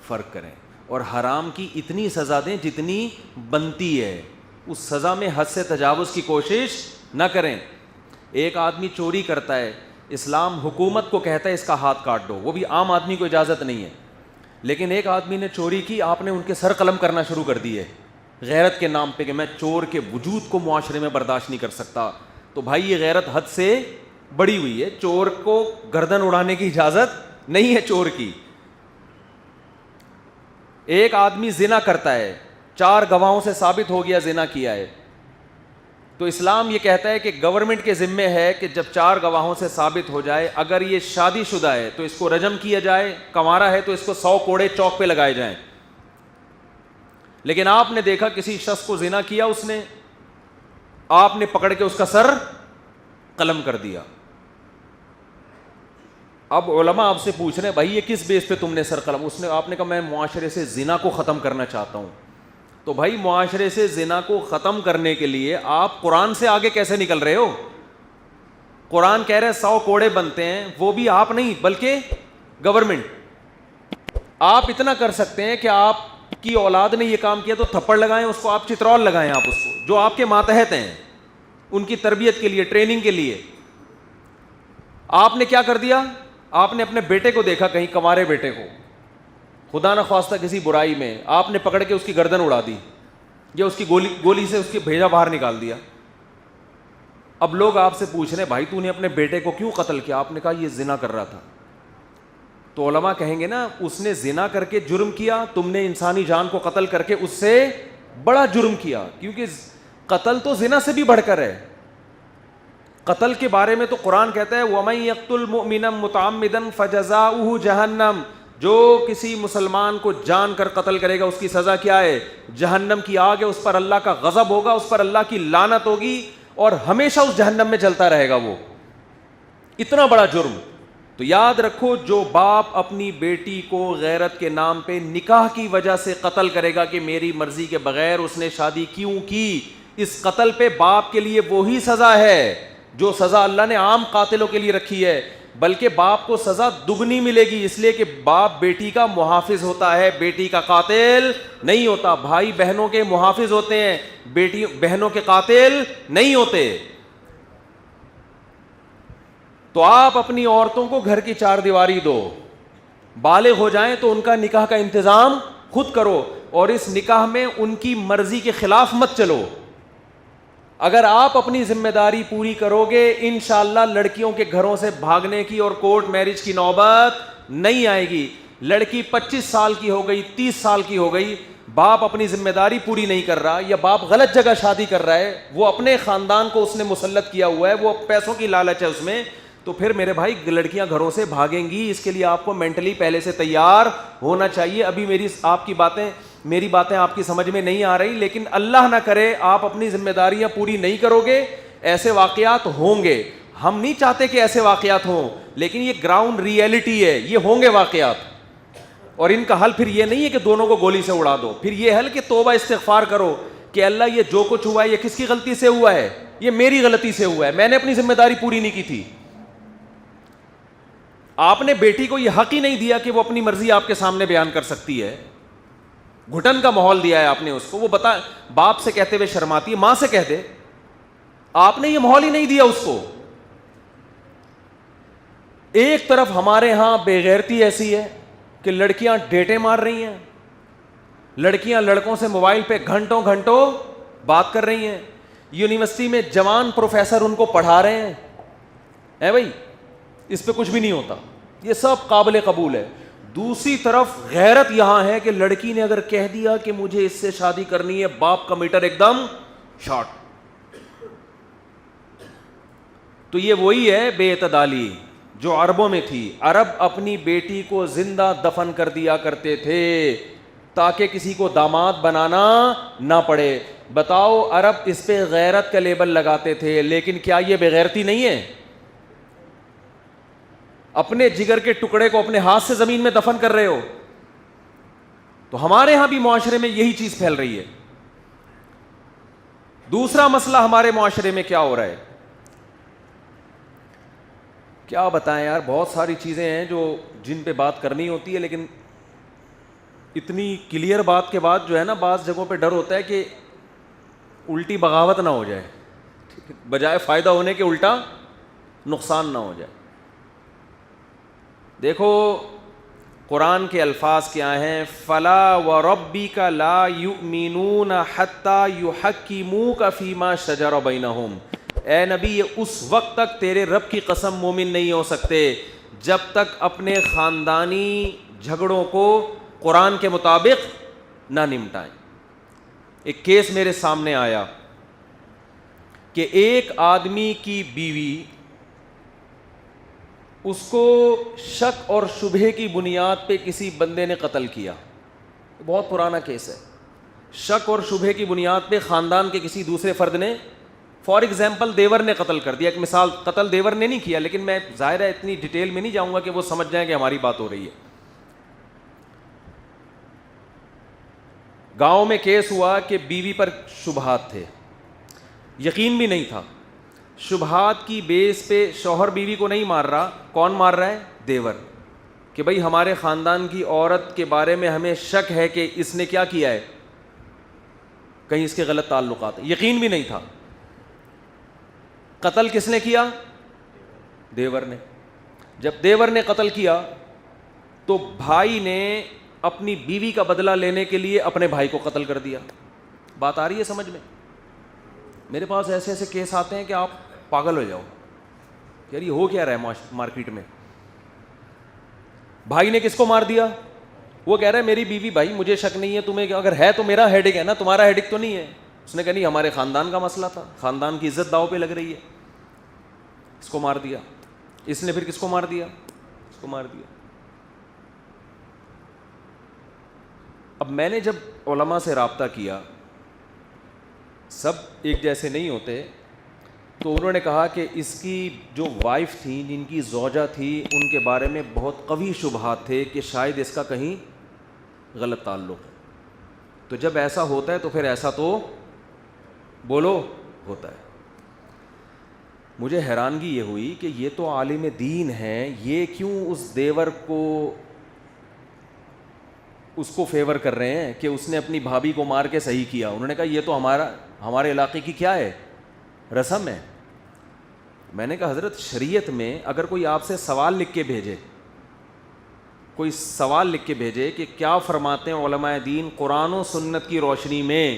فرق کریں, اور حرام کی اتنی سزا دیں جتنی بنتی ہے, اس سزا میں حد سے تجاوز کی کوشش نہ کریں. ایک آدمی چوری کرتا ہے, اسلام حکومت کو کہتا ہے اس کا ہاتھ کاٹ دو, وہ بھی عام آدمی کو اجازت نہیں ہے. لیکن ایک آدمی نے چوری کی, آپ نے ان کے سر قلم کرنا شروع کر دی ہے غیرت کے نام پہ کہ میں چور کے وجود کو معاشرے میں برداشت نہیں کر سکتا. تو بھائی یہ غیرت حد سے بڑی ہوئی ہے. چور کو گردن اڑانے کی اجازت نہیں ہے چور کی. ایک آدمی زنا کرتا ہے, 4 گواہوں سے ثابت ہو گیا زنا کیا ہے, تو اسلام یہ کہتا ہے کہ گورنمنٹ کے ذمے ہے کہ جب 4 گواہوں سے ثابت ہو جائے, اگر یہ شادی شدہ ہے تو اس کو رجم کیا جائے, کنوارا ہے تو اس کو 100 کوڑے چوک پہ لگائے جائیں. لیکن آپ نے دیکھا کسی شخص کو زنا کیا اس نے, آپ نے پکڑ کے اس کا سر قلم کر دیا. اب علماء آپ سے پوچھ رہے ہیں بھائی یہ کس بیس پہ تم نے سر قلم, اس نے آپ نے کہا میں معاشرے سے زنا کو ختم کرنا چاہتا ہوں. تو بھائی معاشرے سے زنا کو ختم کرنے کے لیے آپ قرآن سے آگے کیسے نکل رہے ہو؟ قرآن کہہ رہے 100 کوڑے بنتے ہیں, وہ بھی آپ نہیں بلکہ گورنمنٹ. آپ اتنا کر سکتے ہیں کہ آپ کی اولاد نے یہ کام کیا تو تھپڑ لگائیں اس کو, آپ چترول لگائیں آپ اس کو, جو آپ کے ماتحت ہیں ان کی تربیت کے لیے, ٹریننگ کے لیے. آپ نے کیا کر دیا, آپ نے اپنے بیٹے کو دیکھا کہیں, کنوارے بیٹے کو, خدا نہ خواستہ کسی برائی میں آپ نے پکڑ کے اس کی گردن اڑا دی یا اس کی گولی سے اس کی بھیجا باہر نکال دیا. اب لوگ آپ سے پوچھ رہے ہیں بھائی تو نے اپنے بیٹے کو کیوں قتل کیا؟ آپ نے کہا یہ زنا کر رہا تھا. تو علماء کہیں گے نا اس نے زنا کر کے جرم کیا, تم نے انسانی جان کو قتل کر کے اس سے بڑا جرم کیا, کیونکہ قتل تو زنا سے بھی بڑھ کر ہے. قتل کے بارے میں تو قرآن کہتا ہے وَمَن يَقْتُلْ مُؤْمِنًا مُتَعَمِّدًا فَجَزَاؤُهُ جَهَنَّمُ, جو کسی مسلمان کو جان کر قتل کرے گا اس کی سزا کیا ہے؟ جہنم کی آگ ہے, اس پر اللہ کا غضب ہوگا, اس پر اللہ کی لعنت ہوگی اور ہمیشہ اس جہنم میں جلتا رہے گا. وہ اتنا بڑا جرم. تو یاد رکھو جو باپ اپنی بیٹی کو غیرت کے نام پہ نکاح کی وجہ سے قتل کرے گا کہ میری مرضی کے بغیر اس نے شادی کیوں کی, اس قتل پہ باپ کے لیے وہی سزا ہے جو سزا اللہ نے عام قاتلوں کے لیے رکھی ہے, بلکہ باپ کو سزا دگنی ملے گی, اس لیے کہ باپ بیٹی کا محافظ ہوتا ہے, بیٹی کا قاتل نہیں ہوتا. بھائی بہنوں کے محافظ ہوتے ہیں, بیٹی بہنوں کے قاتل نہیں ہوتے. تو آپ اپنی عورتوں کو گھر کی 4 دیواری دو, بالغ ہو جائیں تو ان کا نکاح کا انتظام خود کرو, اور اس نکاح میں ان کی مرضی کے خلاف مت چلو. اگر آپ اپنی ذمہ داری پوری کرو گے انشاءاللہ لڑکیوں کے گھروں سے بھاگنے کی اور کورٹ میرج کی نوبت نہیں آئے گی. لڑکی 25 سال کی ہو گئی, 30 سال کی ہو گئی, باپ اپنی ذمہ داری پوری نہیں کر رہا, یا باپ غلط جگہ شادی کر رہا ہے, وہ اپنے خاندان کو اس نے مسلط کیا ہوا ہے, وہ پیسوں کی لالچ ہے اس میں, تو پھر میرے بھائی لڑکیاں گھروں سے بھاگیں گی. اس کے لیے آپ کو مینٹلی پہلے سے تیار ہونا چاہیے. ابھی میری باتیں آپ کی سمجھ میں نہیں آ رہی, لیکن اللہ نہ کرے آپ اپنی ذمہ داریاں پوری نہیں کرو گے, ایسے واقعات ہوں گے. ہم نہیں چاہتے کہ ایسے واقعات ہوں, لیکن یہ گراؤنڈ ریئلٹی ہے, یہ ہوں گے واقعات. اور ان کا حل پھر یہ نہیں ہے کہ دونوں کو گولی سے اڑا دو, پھر یہ حل کہ توبہ استغفار کرو کہ اللہ یہ جو کچھ ہوا ہے یہ کس کی غلطی سے ہوا ہے؟ یہ میری غلطی سے ہوا ہے, میں نے اپنی ذمہ داری پوری نہیں کی تھی. آپ نے بیٹی کو یہ حق ہی نہیں دیا کہ وہ اپنی مرضی آپ کے سامنے بیان کر سکتی ہے, گھٹن کا ماحول دیا ہے آپ نے اس کو. وہ بتا باپ سے کہتے ہوئے شرماتی ہے, ماں سے کہہ دے, آپ نے یہ ماحول ہی نہیں دیا اس کو. ایک طرف ہمارے ہاں بے غیرتی ایسی ہے کہ لڑکیاں ڈیٹے مار رہی ہیں, لڑکیاں لڑکوں سے موبائل پہ گھنٹوں گھنٹوں بات کر رہی ہیں, یونیورسٹی میں جوان پروفیسر ان کو پڑھا رہے ہیں. اے بھائی اس پہ کچھ بھی نہیں ہوتا, یہ سب قابل قبول ہے. دوسری طرف غیرت یہاں ہے کہ لڑکی نے اگر کہہ دیا کہ مجھے اس سے شادی کرنی ہے, باپ کا میٹر ایک دم شارٹ. تو یہ وہی ہے بے اعتدالی جو عربوں میں تھی. عرب اپنی بیٹی کو زندہ دفن کر دیا کرتے تھے تاکہ کسی کو داماد بنانا نہ پڑے. بتاؤ عرب اس پہ غیرت کا لیبل لگاتے تھے, لیکن کیا یہ بے غیرتی نہیں ہے؟ اپنے جگر کے ٹکڑے کو اپنے ہاتھ سے زمین میں دفن کر رہے ہو. تو ہمارے ہاں بھی معاشرے میں یہی چیز پھیل رہی ہے. دوسرا مسئلہ ہمارے معاشرے میں کیا ہو رہا ہے, کیا بتائیں یار, بہت ساری چیزیں ہیں جو جن پہ بات کرنی ہوتی ہے, لیکن اتنی کلیئر بات کے بعد جو ہے نا بعض جگہوں پہ ڈر ہوتا ہے کہ الٹی بغاوت نہ ہو جائے, بجائے فائدہ ہونے کے الٹا نقصان نہ ہو جائے. دیکھو قرآن کے الفاظ کیا ہیں, فلا وربک لا یؤمنون حتی یحکموک فیما شجر بینہم. اے نبی یہ اس وقت تک تیرے رب کی قسم مومن نہیں ہو سکتے جب تک اپنے خاندانی جھگڑوں کو قرآن کے مطابق نہ نمٹائیں. ایک کیس میرے سامنے آیا کہ ایک آدمی کی بیوی, اس کو شک اور شبہے کی بنیاد پہ کسی بندے نے قتل کیا. بہت پرانا کیس ہے. شک اور شبہے کی بنیاد پہ خاندان کے کسی دوسرے فرد نے, فار ایگزامپل دیور نے قتل کر دیا. ایک مثال, قتل دیور نے نہیں کیا, لیکن میں ظاہر ہے اتنی ڈیٹیل میں نہیں جاؤں گا کہ وہ سمجھ جائیں کہ ہماری بات ہو رہی ہے. گاؤں میں کیس ہوا کہ بیوی پر شبہات تھے, یقین بھی نہیں تھا. شبہات کی بیس پہ شوہر بیوی کو نہیں مار رہا, کون مار رہا ہے؟ دیور. کہ بھئی ہمارے خاندان کی عورت کے بارے میں ہمیں شک ہے کہ اس نے کیا کیا ہے, کہیں اس کے غلط تعلقات ہیں. یقین بھی نہیں تھا. قتل کس نے کیا؟ دیور نے. جب دیور نے قتل کیا تو بھائی نے اپنی بیوی کا بدلہ لینے کے لیے اپنے بھائی کو قتل کر دیا. بات آ رہی ہے سمجھ میں؟ میرے پاس ایسے ایسے کیس آتے ہیں کہ آپ پاگل ہو جاؤ, یار یہ ہو کیا رہا ہے مارکیٹ میں. بھائی نے کس کو مار دیا؟ وہ کہہ رہا ہے میری بیوی, بھائی مجھے شک نہیں ہے تمہیں, اگر ہے تو میرا ہیڈک ہے نا, تمہارا ہیڈک تو نہیں ہے. اس نے کہا نہیں, ہمارے خاندان کا مسئلہ تھا, خاندان کی عزت داؤ پہ لگ رہی ہے, اس کو مار دیا. اس نے پھر کس کو مار دیا؟ اس کو مار دیا. اب میں نے جب علماء سے رابطہ کیا, سب ایک جیسے نہیں ہوتے, تو انہوں نے کہا کہ اس کی جو وائف تھی, جن کی زوجہ تھی, ان کے بارے میں بہت قوی شبہات تھے کہ شاید اس کا کہیں غلط تعلق ہے. تو جب ایسا ہوتا ہے تو پھر ایسا تو بولو ہوتا ہے. مجھے حیرانگی یہ ہوئی کہ یہ تو عالم دین ہیں, یہ کیوں اس دیور کو اس کو فیور کر رہے ہیں کہ اس نے اپنی بھابھی کو مار کے صحیح کیا. انہوں نے کہا یہ تو ہمارے علاقے کی کیا ہے, رسم ہے. میں نے کہا حضرت شریعت میں اگر کوئی آپ سے سوال لکھ کے بھیجے, کوئی سوال لکھ کے بھیجے کہ کیا فرماتے ہیں علماء دین قرآن و سنت کی روشنی میں,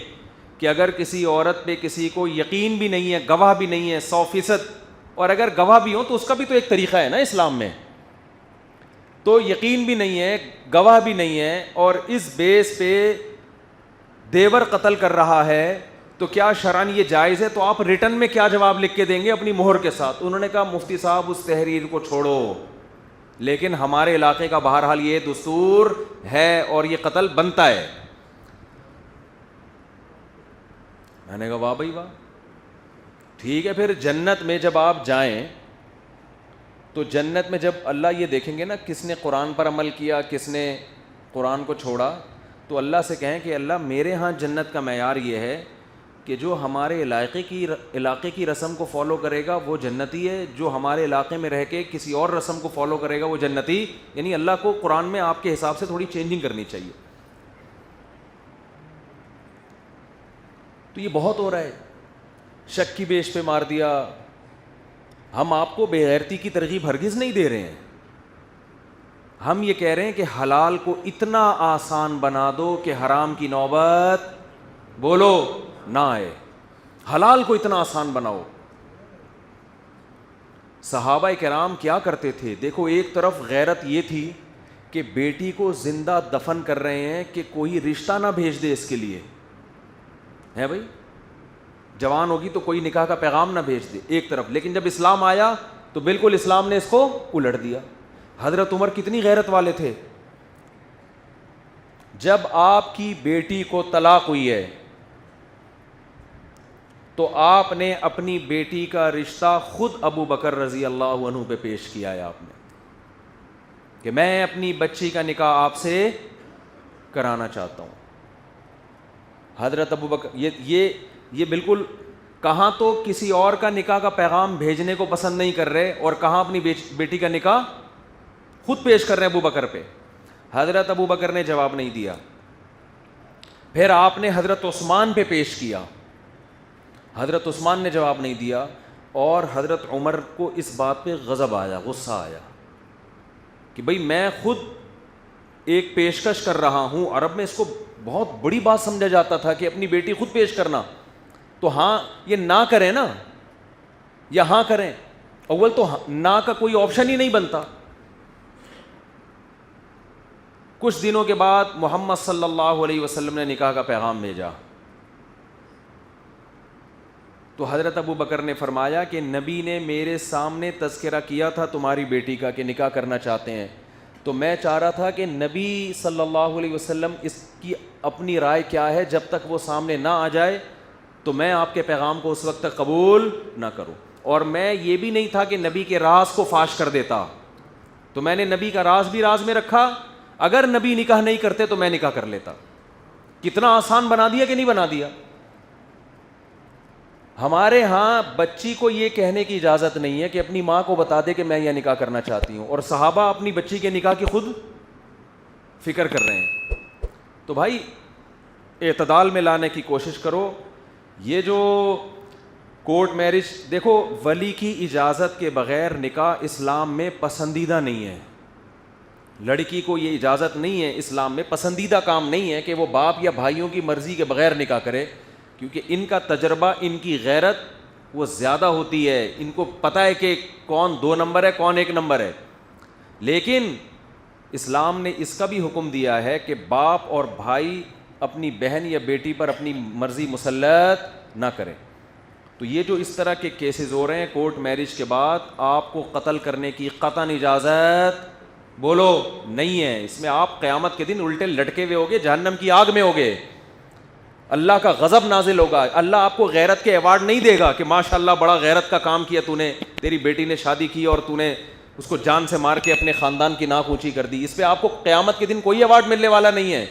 کہ اگر کسی عورت پہ کسی کو یقین بھی نہیں ہے, گواہ بھی نہیں ہے 100%, اور اگر گواہ بھی ہو تو اس کا بھی تو ایک طریقہ ہے نا اسلام میں, تو یقین بھی نہیں ہے, گواہ بھی نہیں ہے, اور اس بیس پہ دیور قتل کر رہا ہے, تو کیا شرعاً یہ جائز ہے؟ تو آپ ریٹن میں کیا جواب لکھ کے دیں گے اپنی مہر کے ساتھ؟ انہوں نے کہا مفتی صاحب اس تحریر کو چھوڑو, لیکن ہمارے علاقے کا بہرحال یہ دستور ہے اور یہ قتل بنتا ہے. میں نے کہا واہ بھائی واہ, ٹھیک ہے. پھر جنت میں جب آپ جائیں تو جنت میں جب اللہ یہ دیکھیں گے نا کس نے قرآن پر عمل کیا, کس نے قرآن کو چھوڑا, تو اللہ سے کہیں کہ اللہ میرے ہاں جنت کا معیار یہ ہے کہ جو ہمارے علاقے کی رسم کو فالو کرے گا وہ جنتی ہے, جو ہمارے علاقے میں رہ کے کسی اور رسم کو فالو کرے گا وہ جنتی. یعنی اللہ کو قرآن میں آپ کے حساب سے تھوڑی چینجنگ کرنی چاہیے. تو یہ بہت ہو رہا ہے, شک کی بیش پہ مار دیا. ہم آپ کو بے غیرتی کی ترغیب ہرگز نہیں دے رہے ہیں, ہم یہ کہہ رہے ہیں کہ حلال کو اتنا آسان بنا دو کہ حرام کی نوبت بولو نہ آئے. حلال کو اتنا آسان بناؤ. صحابہ کرام کیا کرتے تھے دیکھو, ایک طرف غیرت یہ تھی کہ بیٹی کو زندہ دفن کر رہے ہیں کہ کوئی رشتہ نہ بھیج دے اس کے لیے, ہے بھائی, جوان ہوگی تو کوئی نکاح کا پیغام نہ بھیج دے ایک طرف. لیکن جب اسلام آیا تو بالکل اسلام نے اس کو الٹ دیا. حضرت عمر کتنی غیرت والے تھے, جب آپ کی بیٹی کو طلاق ہوئی ہے تو آپ نے اپنی بیٹی کا رشتہ خود ابو بکر رضی اللہ عنہ پہ پیش کیا ہے آپ نے, کہ میں اپنی بچی کا نکاح آپ سے کرانا چاہتا ہوں. حضرت ابو بکر یہ بالکل کہاں تو کسی اور کا نکاح کا پیغام بھیجنے کو پسند نہیں کر رہے, اور کہاں اپنی بیٹی کا نکاح خود پیش کر رہے ہیں ابو بکر پہ. حضرت ابو بکر نے جواب نہیں دیا. پھر آپ نے حضرت عثمان پہ پیش کیا, حضرت عثمان نے جواب نہیں دیا، اور حضرت عمر کو اس بات پہ غضب آیا، غصہ آیا کہ بھئی میں خود ایک پیشکش کر رہا ہوں، عرب میں اس کو بہت بڑی بات سمجھا جاتا تھا کہ اپنی بیٹی خود پیش کرنا، تو ہاں یہ نہ کریں نا یا ہاں کریں، اول تو نہ کا کوئی آپشن ہی نہیں بنتا۔ کچھ دنوں کے بعد محمد صلی اللہ علیہ وسلم نے نکاح کا پیغام بھیجا، تو حضرت ابو بکر نے فرمایا کہ نبی نے میرے سامنے تذکرہ کیا تھا تمہاری بیٹی کا کہ نکاح کرنا چاہتے ہیں، تو میں چاہ رہا تھا کہ نبی صلی اللہ علیہ وسلم اس کی اپنی رائے کیا ہے، جب تک وہ سامنے نہ آ جائے تو میں آپ کے پیغام کو اس وقت تک قبول نہ کروں، اور میں یہ بھی نہیں تھا کہ نبی کے راز کو فاش کر دیتا، تو میں نے نبی کا راز بھی راز میں رکھا، اگر نبی نکاح نہیں کرتے تو میں نکاح کر لیتا۔ کتنا آسان بنا دیا کہ نہیں بنا دیا؟ ہمارے ہاں بچی کو یہ کہنے کی اجازت نہیں ہے کہ اپنی ماں کو بتا دے کہ میں یہ نکاح کرنا چاہتی ہوں، اور صحابہ اپنی بچی کے نکاح کی خود فکر کر رہے ہیں۔ تو بھائی اعتدال میں لانے کی کوشش کرو۔ یہ جو کورٹ میرج، دیکھو ولی کی اجازت کے بغیر نکاح اسلام میں پسندیدہ نہیں ہے، لڑکی کو یہ اجازت نہیں ہے، اسلام میں پسندیدہ کام نہیں ہے کہ وہ باپ یا بھائیوں کی مرضی کے بغیر نکاح کرے، کیونکہ ان کا تجربہ، ان کی غیرت وہ زیادہ ہوتی ہے، ان کو پتہ ہے کہ کون 2 نمبر ہے کون 1 نمبر ہے۔ لیکن اسلام نے اس کا بھی حکم دیا ہے کہ باپ اور بھائی اپنی بہن یا بیٹی پر اپنی مرضی مسلط نہ کریں۔ تو یہ جو اس طرح کے کیسز ہو رہے ہیں کورٹ میرج کے بعد، آپ کو قتل کرنے کی قطعاً اجازت بولو نہیں ہے، اس میں آپ قیامت کے دن الٹے لٹکے ہوئے ہوگے، جہنم کی آگ میں ہوگے، اللہ کا غضب نازل ہوگا، اللہ آپ کو غیرت کے ایوارڈ نہیں دے گا کہ ماشاءاللہ بڑا غیرت کا کام کیا تو نے، تیری بیٹی نے شادی کی اور تو نے اس کو جان سے مار کے اپنے خاندان کی ناک اونچی کر دی، اس پہ آپ کو قیامت کے دن کوئی ایوارڈ ملنے والا نہیں ہے۔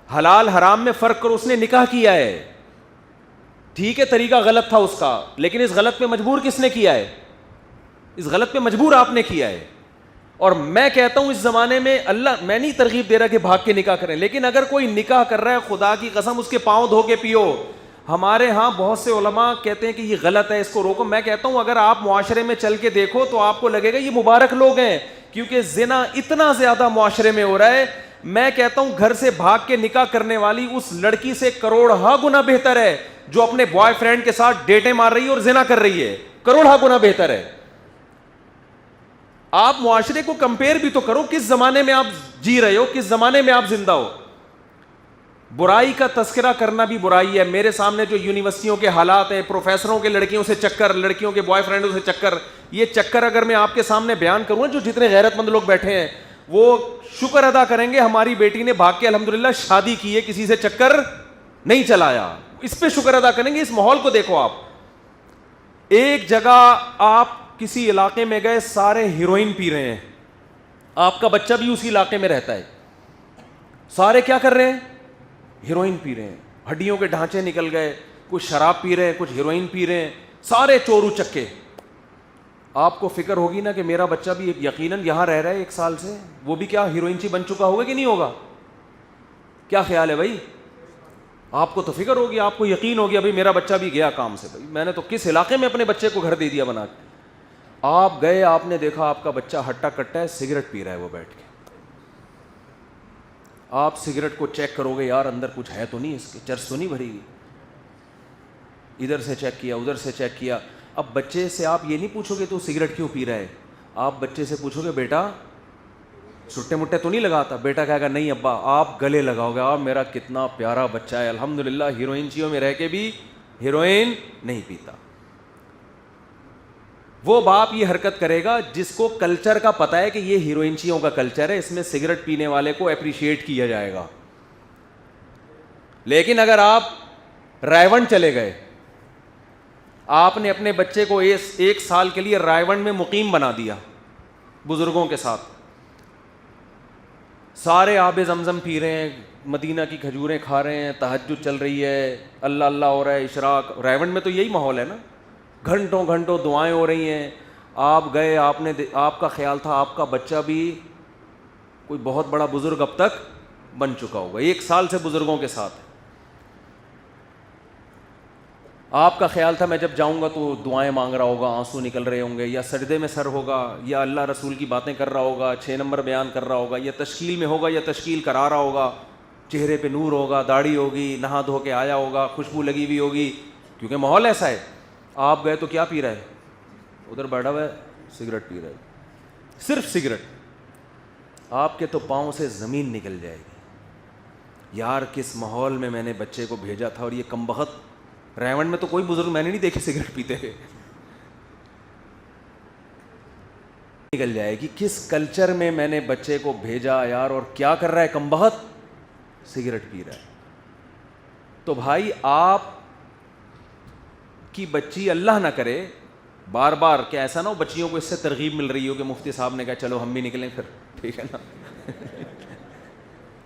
حلال حرام میں فرق کرو، اس نے نکاح کیا ہے، ٹھیک ہے طریقہ غلط تھا اس کا، لیکن اس غلط پہ مجبور کس نے کیا ہے؟ اس غلط پہ مجبور آپ نے کیا ہے۔ اور میں کہتا ہوں اس زمانے میں اللہ، میں نہیں ترغیب دے رہا کہ بھاگ کے نکاح کریں، لیکن اگر کوئی نکاح کر رہا ہے خدا کی قسم اس کے پاؤں دھو کے پیو۔ ہمارے ہاں بہت سے علماء کہتے ہیں کہ یہ غلط ہے، اس کو روکو۔ میں کہتا ہوں اگر آپ معاشرے میں چل کے دیکھو تو آپ کو لگے گا یہ مبارک لوگ ہیں، کیونکہ زنا اتنا زیادہ معاشرے میں ہو رہا ہے۔ میں کہتا ہوں گھر سے بھاگ کے نکاح کرنے والی اس لڑکی سے کروڑہا گنا بہتر ہے جو اپنے بوائے فرینڈ کے ساتھ ڈیٹیں مار رہی ہے اور زنا کر رہی ہے، کروڑہا گنا بہتر ہے۔ آپ معاشرے کو کمپیئر بھی تو کرو، کس زمانے میں آپ جی رہے ہو، کس زمانے میں آپ زندہ ہو۔ برائی کا تذکرہ کرنا بھی برائی ہے۔ میرے سامنے جو یونیورسٹیوں کے حالات ہیں، پروفیسروں کے لڑکیوں سے چکر، لڑکیوں کے بوائے فرینڈوں سے چکر، یہ چکر اگر میں آپ کے سامنے بیان کروں، جو جتنے غیرت مند لوگ بیٹھے ہیں وہ شکر ادا کریں گے ہماری بیٹی نے بھاگ کے الحمدللہ شادی کی ہے، کسی سے چکر نہیں چلایا، اس پہ شکر ادا کریں گے۔ اس ماحول کو دیکھو، آپ ایک جگہ آپ کسی علاقے میں گئے، سارے ہیروئن پی رہے ہیں، آپ کا بچہ بھی اسی علاقے میں رہتا ہے، سارے کیا کر رہے ہیں؟ ہیروئن پی رہے ہیں، ہڈیوں کے ڈھانچے نکل گئے، کچھ شراب پی رہے ہیں، کچھ ہیروئن پی رہے ہیں، سارے چورو چکے۔ آپ کو فکر ہوگی نا کہ میرا بچہ بھی یقیناً یہاں رہ رہا ہے 1 سال سے، وہ بھی کیا ہیروئن چی بن چکا ہوگا کہ نہیں ہوگا؟ کیا خیال ہے بھائی؟ آپ کو تو فکر ہوگی، آپ کو یقین ہو گیا بھائی میرا بچہ بھی گیا کام سے، بھائی میں نے تو کس علاقے میں اپنے بچے کو گھر دے دیا بنا کے۔ آپ گئے، آپ نے دیکھا آپ کا بچہ ہٹا کٹا ہے، سگریٹ پی رہا ہے وہ بیٹھ کے۔ آپ سگریٹ کو چیک کرو گے، یار اندر کچھ ہے تو نہیں، اس کے چرس تو نہیں بھری گی، ادھر سے چیک کیا ادھر سے چیک کیا۔ اب بچے سے آپ یہ نہیں پوچھو گے تو سگریٹ کیوں پی رہا ہے، آپ بچے سے پوچھو گے بیٹا سٹے مٹے تو نہیں لگاتا، بیٹا کہے گا نہیں ابا، آپ گلے لگاؤ گے، آپ میرا کتنا پیارا بچہ ہے، الحمدللہ ہیروئن چیوں میں رہ کے بھی ہیروئن نہیں پیتا۔ وہ باپ یہ حرکت کرے گا جس کو کلچر کا پتہ ہے کہ یہ ہیروئنچیوں کا کلچر ہے، اس میں سگریٹ پینے والے کو اپریشیٹ کیا جائے گا۔ لیکن اگر آپ رائے ون چلے گئے، آپ نے اپنے بچے کو 1 سال کے لیے رائے ون میں مقیم بنا دیا بزرگوں کے ساتھ، سارے آب زمزم پی رہے ہیں، مدینہ کی کھجوریں کھا رہے ہیں، تہجد چل رہی ہے، اللہ اللہ ہو رہا ہے، اشراق، رائے ون میں تو یہی ماحول ہے نا، گھنٹوں گھنٹوں دعائیں ہو رہی ہیں۔ آپ گئے، آپ کا خیال تھا آپ کا بچہ بھی کوئی بہت بڑا بزرگ اب تک بن چکا ہوگا، 1 سال سے بزرگوں کے ساتھ۔ آپ کا خیال تھا میں جب جاؤں گا تو دعائیں مانگ رہا ہوگا, آنسو نکل رہے ہوں گے, یا سجدے میں سر ہوگا, یا اللہ رسول کی باتیں کر رہا ہوگا, 6 نمبر بیان کر رہا ہوگا, یا تشکیل میں ہوگا, یا تشکیل کرا رہا ہوگا, چہرے پہ نور ہوگا, داڑھی ہوگی, نہا دھو کے آیا ہوگا, خوشبو لگی ہوئی ہوگی, کیونکہ ماحول ایسا ہے. آپ گئے تو کیا پی رہا ہے, ادھر بیٹھا ہوا ہے سگریٹ پی رہا ہے, صرف سگریٹ. آپ کے تو پاؤں سے زمین نکل جائے گی. یار کس ماحول میں میں نے بچے کو بھیجا تھا, اور یہ کمبخت ریونڈ میں تو کوئی بزرگ میں نے نہیں دیکھے سگریٹ پیتے ہوئے. نکل جائے گی کس کلچر میں نے بچے کو بھیجا یار, اور کیا کر رہا ہے کمبخت, سگریٹ پی رہا ہے. تو بھائی آپ کی بچی اللہ نہ کرے بار بار, کہ ایسا نہ ہو بچیوں کو اس سے ترغیب مل رہی ہو کہ مفتی صاحب نے کہا چلو ہم بھی نکلیں پھر, ٹھیک ہے نا.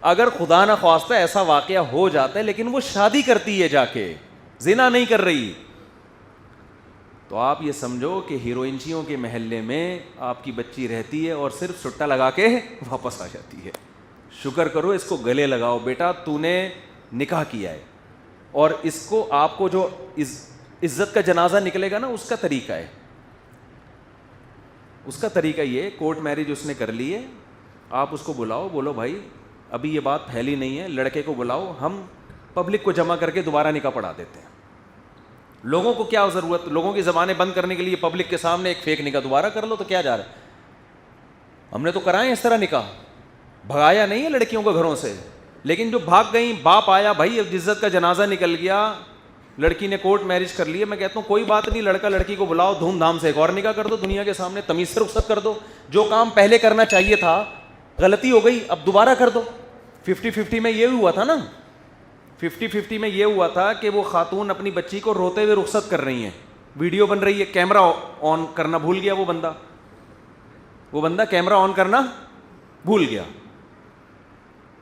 اگر خدا نہ خواستہ ایسا واقعہ ہو جاتا ہے, لیکن وہ شادی کرتی ہے جا کے, زنا نہیں کر رہی, تو آپ یہ سمجھو کہ ہیروئنچیوں کے محلے میں آپ کی بچی رہتی ہے اور صرف سٹا لگا کے واپس آ جاتی ہے. شکر کرو, اس کو گلے لگاؤ, بیٹا تو نے نکاح کیا ہے, اور اس کو آپ کو جو عزت کا جنازہ نکلے گا نا, اس کا طریقہ ہے, اس کا طریقہ یہ, کورٹ میرج اس نے کر لی ہے, آپ اس کو بلاؤ, بولو بھائی ابھی یہ بات پھیلی نہیں ہے, لڑکے کو بلاؤ, ہم پبلک کو جمع کر کے دوبارہ نکاح پڑھا دیتے ہیں. لوگوں کو کیا ضرورت, لوگوں کی زبانیں بند کرنے کے لیے پبلک کے سامنے ایک فیک نکاح دوبارہ کر لو, تو کیا جا رہا ہے. ہم نے تو کرائے اس طرح نکاح, بھگایا نہیں ہے لڑکیوں کو گھروں سے, لیکن جو بھاگ گئیں, باپ آیا, بھائی اب عزت کا جنازہ نکل گیا, لڑکی نے کورٹ میرج کر لی ہے, میں کہتا ہوں کوئی بات نہیں, لڑکا لڑکی کو بلاؤ, دھوم دھام سے ایک اور نکاح کر دو دنیا کے سامنے, تمیز سے رخصت کر دو. جو کام پہلے کرنا چاہیے تھا, غلطی ہو گئی, اب دوبارہ کر دو. 50-50 میں یہ ہوا تھا نا, 50-50 میں یہ ہوا تھا کہ وہ خاتون اپنی بچی کو روتے ہوئے رخصت کر رہی ہیں, ویڈیو بن رہی ہے, کیمرہ آن کرنا بھول گیا وہ بندہ کیمرہ آن کرنا بھول گیا.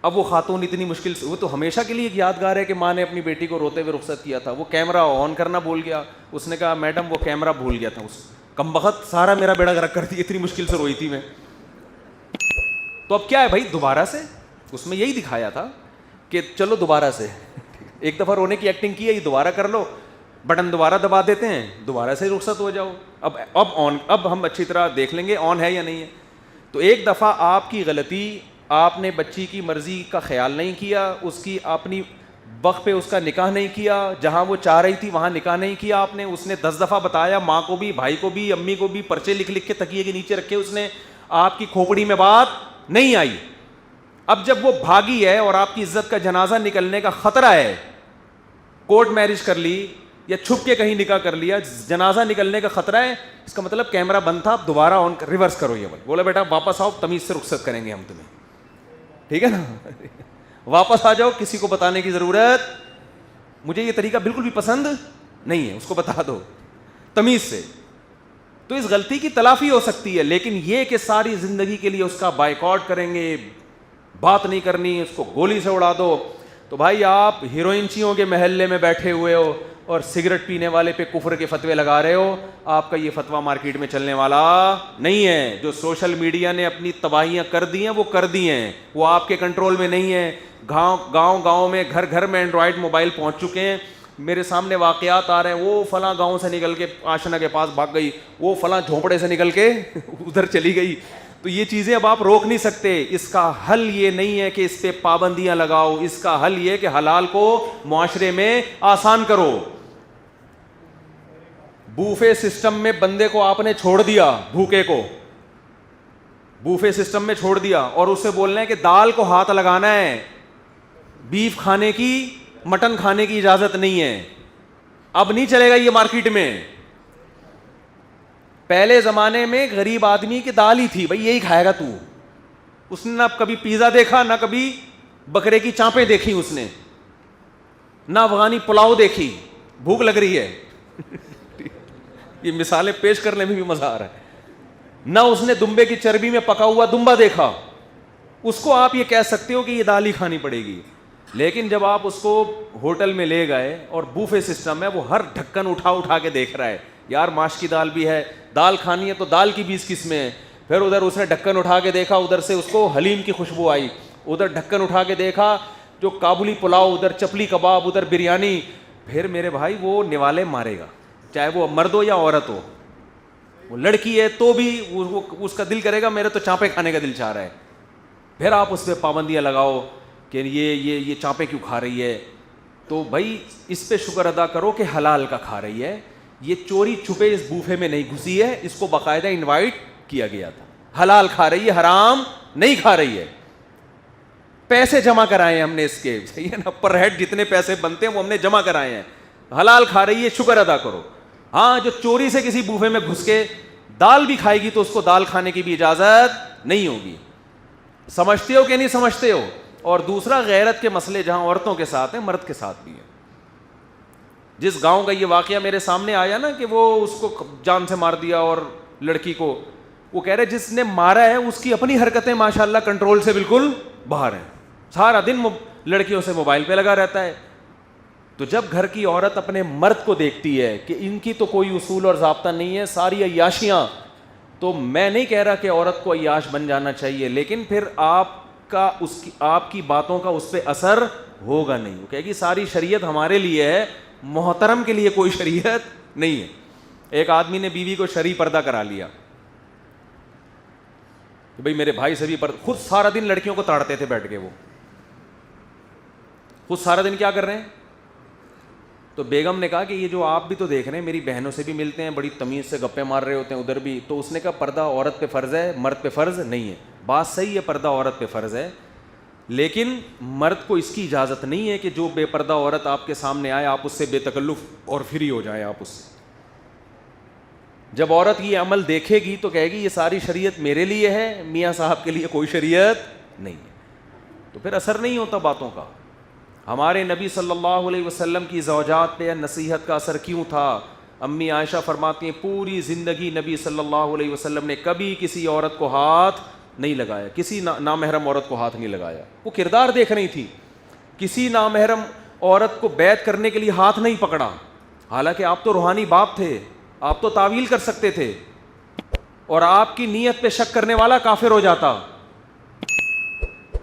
اب وہ خاتون اتنی مشکل سے, وہ تو ہمیشہ کے لیے یادگار ہے کہ ماں نے اپنی بیٹی کو روتے ہوئے رخصت کیا تھا, وہ کیمرہ آن کرنا بھول گیا. اس نے کہا میڈم وہ کیمرہ بھول گیا تھا, اس کمبخت سارا میرا بیڑا غرق کر دیا, اتنی مشکل سے روئی تھی میں. تو اب کیا ہے بھائی, دوبارہ سے, اس میں یہی دکھایا تھا کہ چلو دوبارہ سے, ایک دفعہ رونے کی ایکٹنگ کی ہے, یہ دوبارہ کر لو, بٹن دوبارہ دبا دیتے ہیں, دوبارہ سے رخصت ہو جاؤ. اب ہم اچھی طرح دیکھ لیں گے آن ہے یا نہیں ہے. تو ایک دفعہ آپ کی غلطی, آپ نے بچی کی مرضی کا خیال نہیں کیا, اس کی اپنی وقت پہ اس کا نکاح نہیں کیا, جہاں وہ چاہ رہی تھی وہاں نکاح نہیں کیا آپ نے. اس نے 10 دفعہ بتایا, ماں کو بھی, بھائی کو بھی, امی کو بھی, پرچے لکھ لکھ کے تکیے کے نیچے رکھے اس نے, آپ کی کھوپڑی میں بات نہیں آئی. اب جب وہ بھاگی ہے اور آپ کی عزت کا جنازہ نکلنے کا خطرہ ہے, کورٹ میرج کر لی یا چھپ کے کہیں نکاح کر لیا, جنازہ نکلنے کا خطرہ ہے, اس کا مطلب کیمرہ بند تھا, اب دوبارہ آن ریورس کرو. یہ بولا بیٹا واپس آؤ, تمیز سے رخصت کریں گے ہم تمہیں, ٹھیک ہے نا, واپس آ جاؤ, کسی کو بتانے کی ضرورت, مجھے یہ طریقہ بالکل بھی پسند نہیں ہے, اس کو بتا دو تمیز سے. تو اس غلطی کی تلافی ہو سکتی ہے, لیکن یہ کہ ساری زندگی کے لیے اس کا بائیکاٹ کریں گے, بات نہیں کرنی, اس کو گولی سے اڑا دو. تو بھائی آپ ہیروئنچیوں کے محلے میں بیٹھے ہوئے ہو اور سگریٹ پینے والے پہ کفر کے فتوے لگا رہے ہو, آپ کا یہ فتویٰ مارکیٹ میں چلنے والا نہیں ہے. جو سوشل میڈیا نے اپنی تباہیاں کر دی ہیں وہ کر دی ہیں, وہ آپ کے کنٹرول میں نہیں ہے. گاؤں میں گھر گھر میں اینڈرائڈ موبائل پہنچ چکے ہیں. میرے سامنے واقعات آ رہے ہیں, وہ فلاں گاؤں سے نکل کے آشنا کے پاس بھاگ گئی, وہ فلاں جھونپڑے سے نکل کے ادھر چلی گئی. تو یہ چیزیں اب آپ روک نہیں سکتے. اس کا حل یہ نہیں ہے کہ اس پہ پابندیاں لگاؤ, اس کا حل یہ کہ حلال کو معاشرے میں آسان کرو. بوفے سسٹم میں بندے کو آپ نے چھوڑ دیا, بھوکے کو بوفے سسٹم میں چھوڑ دیا, اور اسے بولنا ہے کہ دال کو ہاتھ لگانا ہے, بیف کھانے کی, مٹن کھانے کی اجازت نہیں ہے. اب نہیں چلے گا یہ مارکیٹ میں. پہلے زمانے میں غریب آدمی کی دال ہی تھی, بھائی یہی کھائے گا تو. اس نے نہ کبھی پیزا دیکھا, نہ کبھی بکرے کی چانپیں دیکھی اس نے, نہ افغانی پلاؤ دیکھی. بھوک لگ رہی ہے, یہ مثالیں پیش کرنے میں بھی مزہ آ رہا ہے. نہ اس نے دمبے کی چربی میں پکا ہوا دمبا دیکھا. اس کو آپ یہ کہہ سکتے ہو کہ یہ دال ہی کھانی پڑے گی. لیکن جب آپ اس کو ہوٹل میں لے گئے اور بوفے سسٹم ہے, وہ ہر ڈھکن اٹھا کے دیکھ رہا ہے, یار ماش کی دال بھی ہے, دال کھانی ہے تو دال کی 20 قسمیں ہیں. پھر ادھر اس نے ڈھکن اٹھا کے دیکھا, ادھر سے اس کو حلیم کی خوشبو آئی. ادھر ڈھکن اٹھا کے دیکھا جو کابلی پلاؤ, ادھر چپلی کباب, ادھر بریانی, پھر میرے بھائی وہ نوالے مارے گا، چاہے وہ مرد ہو یا عورت ہو. وہ لڑکی ہے تو بھی اس کا دل کرے گا میرے تو چانپے کھانے کا دل چاہ رہا ہے. پھر آپ اس پہ پابندیاں لگاؤ کہ یہ چانپے کیوں کھا رہی ہے. تو بھائی اس پہ شکر ادا کرو کہ حلال کا کھا رہی ہے. یہ چوری چھپے اس بوفے میں نہیں گھسی ہے، اس کو باقاعدہ انوائٹ کیا گیا تھا. حلال کھا رہی ہے، حرام نہیں کھا رہی ہے. پیسے جمع کرائے ہیں ہم نے اس کے، صحیح ہے نا، پر ہیڈ جتنے پیسے بنتے ہیں وہ ہم نے جمع کرائے ہیں. حلال کھا رہی ہے، شکر ادا کرو. ہاں جو چوری سے کسی بوفے میں گھس کے دال بھی کھائے گی تو اس کو دال کھانے کی بھی اجازت نہیں ہوگی. سمجھتے ہو کہ نہیں سمجھتے ہو؟ اور دوسرا، غیرت کے مسئلے جہاں عورتوں کے ساتھ ہیں مرد کے ساتھ بھی ہیں. جس گاؤں کا یہ واقعہ میرے سامنے آیا نا کہ وہ اس کو جان سے مار دیا اور لڑکی کو، وہ کہہ رہے جس نے مارا ہے اس کی اپنی حرکتیں ماشاءاللہ کنٹرول سے بالکل باہر ہیں، سارا دن لڑکیوں سے موبائل پہ لگا رہتا ہے. تو جب گھر کی عورت اپنے مرد کو دیکھتی ہے کہ ان کی تو کوئی اصول اور ضابطہ نہیں ہے، ساری عیاشیاں، تو میں نہیں کہہ رہا کہ عورت کو عیاش بن جانا چاہیے، لیکن پھر آپ کی باتوں کا اس پہ اثر ہوگا نہیں. وہ کہے گی ساری شریعت ہمارے لیے ہے، محترم کے لیے کوئی شریعت نہیں ہے. ایک آدمی نے بیوی کو شرعی پردہ کرا لیا کہ بھئی میرے بھائی سے بھی خود سارا دن لڑکیوں کو تاڑتے تھے بیٹھ کے، وہ خود سارا دن کیا کر رہے ہیں. تو بیگم نے کہا کہ یہ جو آپ بھی تو دیکھ رہے ہیں، میری بہنوں سے بھی ملتے ہیں، بڑی تمیز سے گپے مار رہے ہوتے ہیں ادھر بھی. تو اس نے کہا پردہ عورت پہ فرض ہے، مرد پہ فرض نہیں ہے. بات صحیح ہے، پردہ عورت پہ فرض ہے، لیکن مرد کو اس کی اجازت نہیں ہے کہ جو بے پردہ عورت آپ کے سامنے آئے آپ اس سے بے تکلف اور فری ہو جائیں آپ اس سے. جب عورت یہ عمل دیکھے گی تو کہے گی یہ ساری شریعت میرے لیے ہے، میاں صاحب کے لیے کوئی شریعت نہیں ہے. تو پھر اثر نہیں ہوتا باتوں کا. ہمارے نبی صلی اللہ علیہ وسلم کی زوجات پہ نصیحت کا اثر کیوں تھا؟ امی عائشہ فرماتی ہیں پوری زندگی نبی صلی اللہ علیہ وسلم نے کبھی کسی عورت کو ہاتھ نہیں لگایا، کسی نامحرم عورت کو ہاتھ نہیں لگایا. وہ کردار دیکھ رہی تھی. کسی نامحرم عورت کو بیعت کرنے کے لیے ہاتھ نہیں پکڑا، حالانکہ آپ تو روحانی باپ تھے، آپ تو تعویل کر سکتے تھے، اور آپ کی نیت پہ شک کرنے والا کافر ہو جاتا.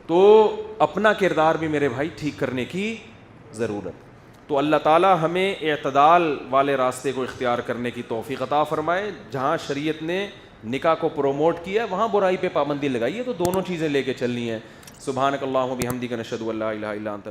تو اپنا کردار بھی میرے بھائی ٹھیک کرنے کی ضرورت. تو اللہ تعالی ہمیں اعتدال والے راستے کو اختیار کرنے کی توفیق عطا فرمائے. جہاں شریعت نے نکاح کو پروموٹ کیا وہاں برائی پہ پابندی لگائی ہے، تو دونوں چیزیں لے کے چلنی ہیں. سبحانک اللہم و بحمدک، نشہد ان لا الہ الا انت.